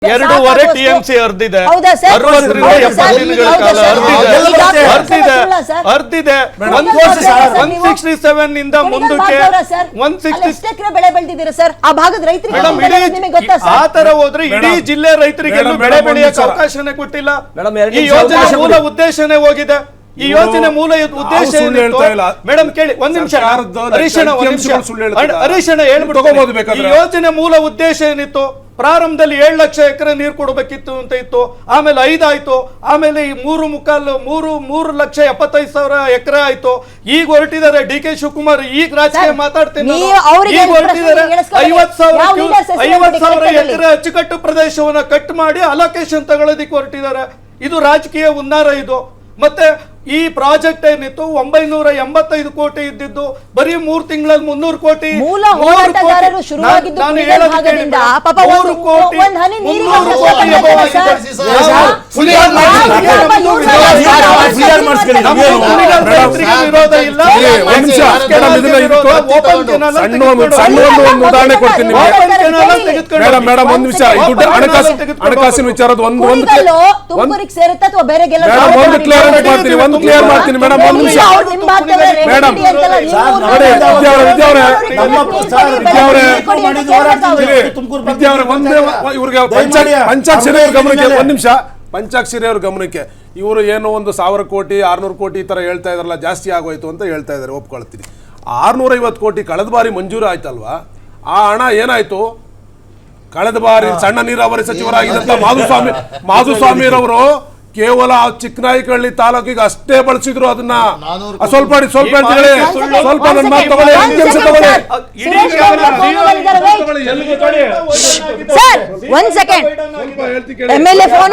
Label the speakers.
Speaker 1: 2.5 TMC ಹರಿದಿದೆ 60 ರಿಂದ 70 ದಿನಗಳ ಕಾಲ ಹರಿದಿದೆ 167 ಇಂದ ಮುಂದಕ್ಕೆ 160
Speaker 2: ಬೆಳೆ ಬೆಳೆದಿದ್ದೀರಾ ಸರ್ ಆ ಭಾಗದ ರೈತರಿಗೆ
Speaker 1: ಆ ತರ ಹೋದ್ರೆ ಇಡೀ ಜಿಲ್ಲೆ ರೈತರಿಗೆ ಬೆಳೆ ಬೆಳೆಯಕ್ಕೆ ಅವಕಾಶನೇ ಕೊಟ್ಟಿಲ್ಲ ಈ ಯೋಜನೆ ಮೂಲ ಉದ್ದೇಶನೇ ಹೋಗಿದೆ ಈ ಯೋಜನೆ ಮೂಲ ಉದ್ದೇಶ ಮೇಡಮ್ ಕೇಳಿ ಒಂದ್ ನಿಮಿಷ ಹರೀಶಣ್ಣ ಹೇಳ್ಬಿಟ್ಟು ಈ ಯೋಜನೆ ಮೂಲ ಉದ್ದೇಶ ಏನಿತ್ತು ಪ್ರಾರಂಭದಲ್ಲಿ 7 ಲಕ್ಷ ಎಕರೆ ನೀರು ಕೊಡಬೇಕಿತ್ತು ಅಂತ ಇತ್ತು ಆಮೇಲೆ 5 ಆಯ್ತು ಆಮೇಲೆ ಈ 3,75,000 ಎಕರೆ ಆಯ್ತು ಈಗ ಹೊರಟಿದ್ದಾರೆ ಡಿ ಕೆ ಶಿವಕುಮಾರ್ ಈಗ ರಾಜಕೀಯ ಮಾತಾಡ್ತೀನಿ ಈಗ ಹೊರಟಿದ್ದಾರೆ 50,000 ಎಕರೆ ಅಚ್ಚುಕಟ್ಟು ಪ್ರದೇಶವನ್ನ ಕಟ್ ಮಾಡಿ ಅಲೋಕೇಶನ್ ತಗೊಳ್ಳೋದಿಕ್ಕೆ ಹೊರಟಿದ್ದಾರೆ ಇದು ರಾಜಕೀಯ ಹುನ್ನಾರ ಇದು ಮತ್ತೆ ಈ ಪ್ರಾಜೆಕ್ಟ್ ಏನಿತ್ತು 985 ಕೋಟಿ ಇದ್ದಿದ್ದು ಬರೀ 3 ತಿಂಗಳಲ್ಲಿ 300 ಕೋಟಿ ವಿರೋಧ ಇಲ್ಲ
Speaker 3: ಉದಾಹರಣೆ ಕೊಡ್ತೀನಿ ಹಣಕಾಸಿನ ವಿಚಾರದ ಒಂದು ಕ್ಲಿಯರ್ ಮಾಡ್ತೀನಿ ಮೇಡಮ್ ಒಂದು ನಿಮಿಷ ಮೇಡಮ್ ಇವ್ರಿಗೆ ಪಂಚಾಕ್ಷರಿ ಗಮನಕ್ಕೆ ಒಂದ್ ನಿಮಿಷ ಪಂಚಾಕ್ಷರಿ ಅವ್ರ ಗಮನಕ್ಕೆ ಇವರು ಏನೋ ಒಂದು 1000 ಕೋಟಿ 600 ಕೋಟಿ ಈ ತರ ಹೇಳ್ತಾ ಇದಾರಲ್ಲ ಜಾಸ್ತಿ ಆಗೋಯ್ತು ಅಂತ ಹೇಳ್ತಾ ಇದಾರೆ ಒಪ್ಕೊಳ್ತೀನಿ 650 ಕೋಟಿ ಕಳೆದ ಬಾರಿ ಮಂಜೂರು ಆಯ್ತಲ್ವಾ ಆ ಹಣ ಏನಾಯ್ತು ಕಳೆದ ಬಾರಿ ಸಣ್ಣ ನೀರಾವರಿ ಸಚಿವರಾಗಿದ್ದಂತ ಮಾಧುಸ್ವಾಮಿರವರು ಕೇವಲ ಚಿಕ್ಕನಾಯಕಹಳ್ಳಿ ತಾಲೂಕಿಗೆ ಅಷ್ಟೇ ಬಳಸಿದ್ರು ಅದನ್ನ ಸ್ವಲ್ಪ ನನ್ನ ಮಾತು ತಗೊಳ್ಳಿ
Speaker 2: ಸರ್ 1 ಸೆಕೆಂಡ್ MLA ಫೋನ್